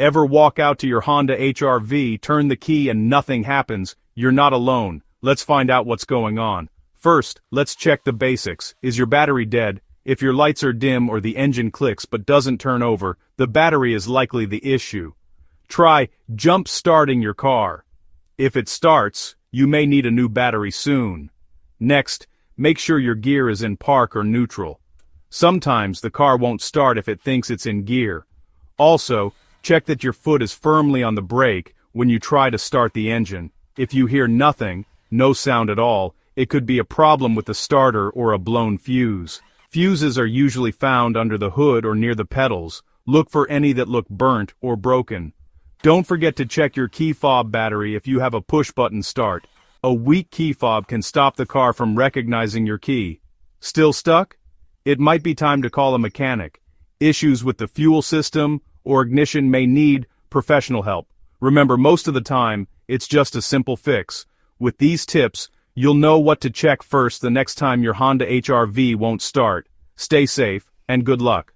Ever walk out to your Honda HR-V, turn the key and nothing happens? You're not alone. Let's find out what's going on. First, let's check the basics. Is your battery dead? If your lights are dim or the engine clicks but doesn't turn over, the battery is likely the issue. Try jump-starting your car. If it starts, you may need a new battery soon. Next, make sure your gear is in park or neutral. Sometimes the car won't start if it thinks it's in gear. Also, check that your foot is firmly on the brake when you try to start the engine. If you hear nothing, no sound at all, it could be a problem with the starter or a blown fuse. Fuses are usually found under the hood or near the pedals. Look for any that look burnt or broken. Don't forget to check your key fob battery if you have a push-button start. A weak key fob can stop the car from recognizing your key. Still stuck? It might be time to call a mechanic. Issues with the fuel system or ignition may need professional help. Remember, most of the time, it's just a simple fix. With these tips, you'll know what to check first the next time your Honda HR-V won't start. Stay safe, and good luck.